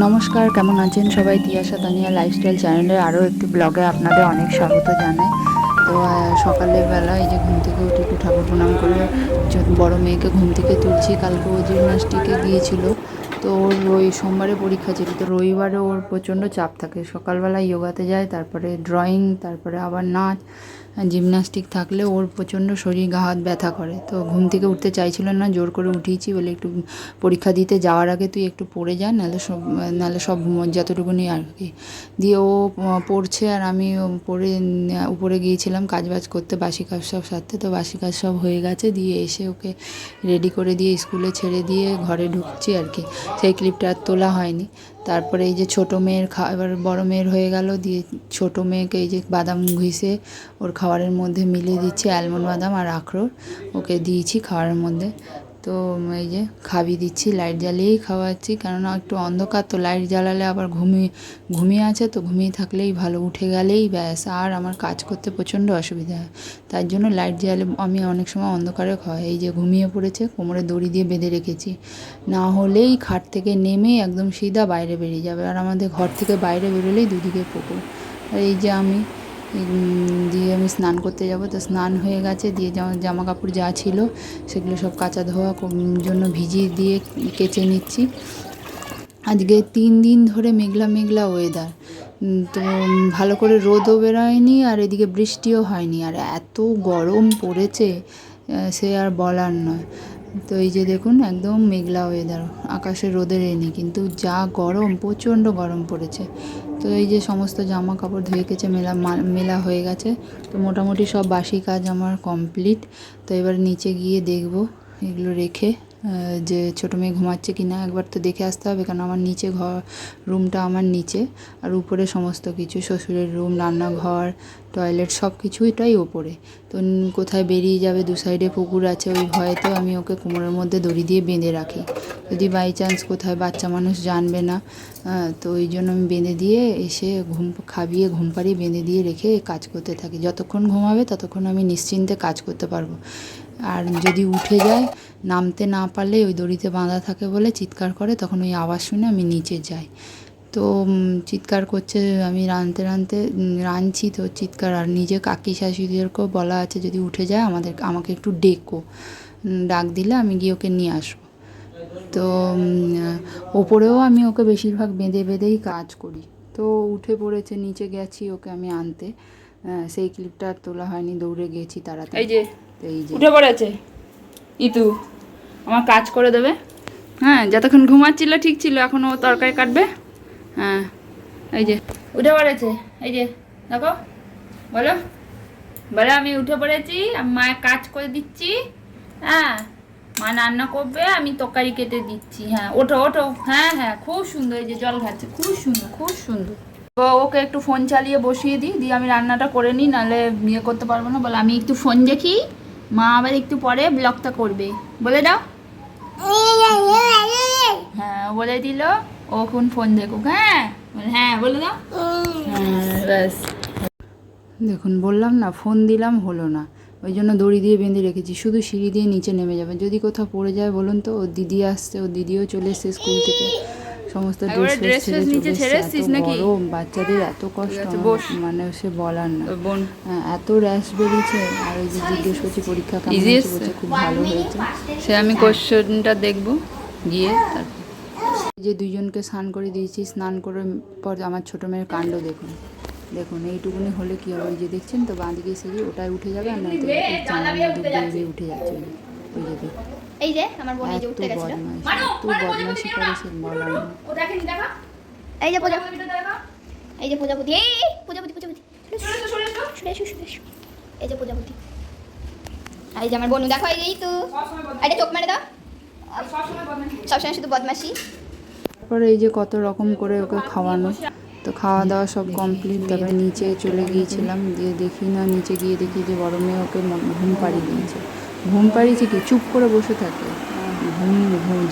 নমস্কার, কেমন আছেন সবাই? তিয়াশা তানিয়া লাইফস্টাইল চ্যানেলের আরও একটি ব্লগে আপনাদের অনেক স্বাগত জানাই। তো সকালবেলা এই যে ঘুম থেকে উঠে একটু ঠাকুর প্রণাম করে বড় মেয়েকে ঘুম থেকে তুলছি। কালকে ও জিমনাস্টিকে গিয়েছিল, তো ওর সোমবারে পরীক্ষা ছিল, তো রবিবারে ওর প্রচণ্ড চাপ থাকে। সকালবেলা যোগাতে যায়, তারপরে ড্রয়িং, তারপরে আবার নাচ, জিমনাস্টিক থাকলে ওর প্রচণ্ড শরীর গা হাত ব্যথা করে। তো ঘুম থেকে উঠতে চাইছিল না, জোর করে উঠিয়েছি, বলে একটু পরীক্ষা দিতে যাওয়ার আগে তুই একটু পড়ে যা, নাহলে সব যতটুকুনি আর কি। দিয়ে ও পড়ছে আর আমি পড়ে উপরে গিয়েছিলাম কাজবাজ করতে, বাসি কাজ সব সারতে। তো বাসি কাজ সব হয়ে গেছে, দিয়ে এসে ওকে রেডি করে দিয়ে স্কুলে ছেড়ে দিয়ে ঘরে ঢুকছি আর কি। সেই ক্লিপটা আর তোলা হয়নি। তারপরে এই যে ছোটো মেয়ের এবার বড় মেয়ের হয়ে গেল, দিয়ে ছোটো মেয়েকে এই যে বাদাম ঘিষে ওর খাবারের মধ্যে মিলিয়ে দিচ্ছি, অ্যালমন্ড বাদাম আর আখরোট ওকে দিয়েছি খাবারের মধ্যে। তো এই যে খাবি দিচ্ছি, লাইট জ্বালিয়েই খাওয়াচ্ছি, কেননা একটু অন্ধকার, তো লাইট জ্বালালে আবার ঘুমিয়ে আছে, তো ঘুমিয়ে থাকলেই ভালো, উঠে গেলেই ব্যাস। আর আমার কাজ করতে প্রচণ্ড অসুবিধা হয়, তার জন্য লাইট জ্বালে আমি অনেক সময় অন্ধকারে খাওয়াই। এই যে ঘুমিয়ে পড়েছে, কোমরে দড়ি দিয়ে বেঁধে রেখেছি, না হলেই খাট থেকে নেমে একদম সিধা বাইরে বেরিয়ে যাবে। আর আমাদের ঘর থেকে বাইরে বেরোলেই দুদিকে পুকুর। আর এই যে দিয়ে আমি স্নান করতে যাব, তো স্নান হয়ে গেছে, দিয়ে জামা কাপড় যা ছিল সেগুলো সব কাচা ধোয়া জন্য ভিজিয়ে দিয়ে কেচে নিচ্ছি। আজকে 3 দিন ধরে মেঘলা মেঘলা ওয়েদার, তো ভালো করে রোদও বেরোয়নি আর এদিকে বৃষ্টিও হয়নি, আর এত গরম পড়েছে সে আর বলার নয়। তো এই যে দেখুন, একদম মেঘলা ওয়েদার, আকাশে রোদের নেই, কিন্তু যা গরম, প্রচণ্ড গরম পড়েছে। তো এই যে সমস্ত জামা কাপড় ধুয়ে কেচে মেলা হয়ে গেছে, তো মোটামুটি সব বাসি কাজ আমার কমপ্লিট। তো এবার নিচে গিয়ে দেখব এগুলো রেখে যে ছোটো মেয়ে ঘুমাচ্ছে কি না, একবার তো দেখে আসতে হবে, কারণ আমার নিচে রুমটা আমার নিচে, আর উপরে সমস্ত কিছু, শ্বশুরের রুম, রান্নাঘর, টয়লেট, সব কিছুটাই ওপরে। তো কোথায় বেরিয়ে যাবে, 2 সাইডে পুকুর আছে, ওই ভয়েতে আমি ওকে কোমরের মধ্যে দড়ি দিয়ে বেঁধে রাখি, যদি বাই চান্স কোথায় বাচ্চা মানুষ জানবে না। তো ওই জন্য আমি বেঁধে দিয়ে এসে খাইয়ে ঘুম পাড়িয়ে বেঁধে দিয়ে রেখে কাজ করতে থাকি। যতক্ষণ ঘুমাবে ততক্ষণ আমি নিশ্চিন্তে কাজ করতে পারবো। আর যদি উঠে যায়, নামতে না পারলে ওই দড়িতে বাঁধা থাকে বলে চিৎকার করে, তখন ওই আওয়াজ শুনে আমি নিচে যাই। তো চিৎকার করছে, আমি রাঁধছি, তো চিৎকার। আর নিজে কাকি শাশুড়িদেরকেও বলা আছে যদি উঠে যায় আমাকে একটু ডাক দিলে আমি গিয়ে ওকে নিয়ে আসবো। তো ওপরেও আমি ওকে বেশিরভাগ বেঁধেই কাজ করি। তো উঠে পড়েছে, নিচে গেছি ওকে আমি আনতে, সেই ক্লিপটা আর তোলা হয়নি, দৌড়ে গেছি তাড়াতাড়ি। এই যে উঠে পড়েছে ইতু, আমার কাজ করে দেবে। হ্যাঁ, যতক্ষণ ঘুমাচ্ছিল ঠিক ছিল, এখন ও তরকারি কাটবে। হ্যাঁ, এই যে উঠে পড়েছে, এই যে দেখো, বলো আমি উঠে পড়েছি, আমি মায়ের কাজ করে দিচ্ছি। হ্যাঁ, মা রান্না করবে, আমি তরকারি কেটে দিচ্ছি। হ্যাঁ, ওঠো, হ্যাঁ হ্যাঁ, খুব সুন্দর, এই যে জল খাচ্ছে, খুব সুন্দর। তো ওকে একটু ফোন চালিয়ে বসিয়ে দিয়ে আমি রান্নাটা করে নিই, নাহলে করতে পারবো না। বলে আমি একটু ফোন দেখি, মা আবার একটু পরে ব্লগটা করবে, বলে দাও। হ্যাঁ, বলে দিল ও এখন ফোন দেখুক। হ্যাঁ হ্যাঁ, বলে দাও। হ্যাঁ, ব্যাস। দেখুন, বললাম না, ফোন দিলাম, হলো না, ওই জন্য দড়ি দিয়ে বেঁধে রেখেছি, শুধু সিঁড়ি দিয়ে নিচে নেমে যাবে। যদি কোথাও পড়ে যায় বলুন তো, ওর দিদি আসছে, ওর দিদিও চলে এসছে স্কুল থেকে, সমস্ত ড্রেস ছেড়ে গরম, বাচ্চাদের এত কষ্ট, মানে সে বলার না। এত র্যাশ বেরিয়েছে। আর ওই যে জিজ্ঞেস করছি পরীক্ষা কেমন হয়েছে, বলছে খুব ভালো হয়েছে। সে আমি কোশ্চেনটা দেখবো গিয়ে। তারপর যে দুইজনকে স্নান করে দিয়েছি, স্নান করার পর আমার ছোটো মেয়ের কাণ্ড দেখুন এইটুকুনি হলে কী হবে, ওই যে দেখছেন তো বাঁদিকে সিঁড়ি, ওটাই উঠে যাবে, আর নয়তো জানালার দিক দিয়ে উঠে যাচ্ছে। ওই যে এই যে আমার বোন এই যে উঠতে গেছিল, এত বদমাইশি করে সে বলার না। এই যে প্রজাপতি, এই প্রজাপতি এই যে প্রজাপতি, এই যে আমার বোন দেখো, এই তো এটা চোখ মেরে দাও, সবসময় শুধু বদমাশি। তারপরে এই যে কত রকম করে ওকে খাওয়ানো, তো খাওয়া দাওয়া সব কমপ্লিট। তারপরে নিচে চলে গিয়েছিলাম, দিয়ে দেখি না, নিচে গিয়ে দেখি যে বড় মেয়ে ওকে ঘুম পাড়িয়ে দিয়েছে। ঘুম পাড়িয়েছে কি, চুপ করে বসে থাকে,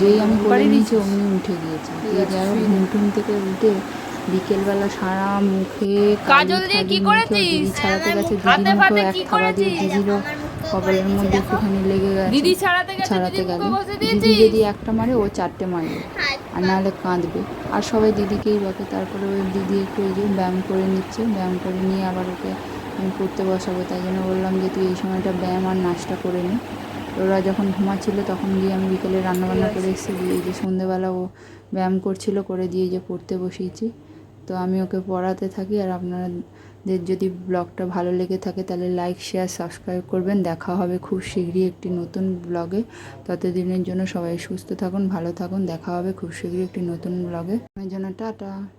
যেই আমি করে নিয়েছি অমনি উঠে গিয়েছে। যাই হোক, ঘুম থেকে উঠে বিকেলবেলা সারা মুখে কাজল দিয়ে কি করেছিস, দিদি ছাড়াতে গেছে, দিদির মুখে এক থাবা দিয়ে দিদিরও কপালের মধ্যে একটুখানি লেগে গেছে। দিদি ছাড়াতে গেলে দিদি যদি একটা মারে ও 4টে মারবে, আর নাহলে কাঁদবে। আর সবাই দিদিকেই বকে। তারপরে ওই দিদি একটু এই যে ব্যায়াম করে নিচ্ছে, ব্যায়াম করে নিয়ে আবার ওকে আমি পড়তে বসাবো। তাই জন্য বললাম যে তুই এই সময়টা ব্যায়াম আর নাচটা করে নি। ওরা যখন ঘুমাচ্ছিলো তখন গিয়ে আমি বিকেলে রান্নাবান্না করে এসেছি, দিয়ে এই যে সন্ধেবেলা ও ব্যায়াম করছিল, করে দিয়ে যে পড়তে বসিয়েছি। তো আমি ওকে পড়াতে থাকি। আর আপনাদের যদি ব্লগটা ভালো লেগে থাকে তাহলে লাইক, শেয়ার, সাবস্ক্রাইব করবেন। দেখা হবে খুব শীঘ্রই একটি নতুন ব্লগে। ততদিনের জন্য সবাই সুস্থ থাকুন, ভালো থাকুন। দেখা হবে খুব শীঘ্রই একটি নতুন ব্লগে। আমার জন্য টাটা।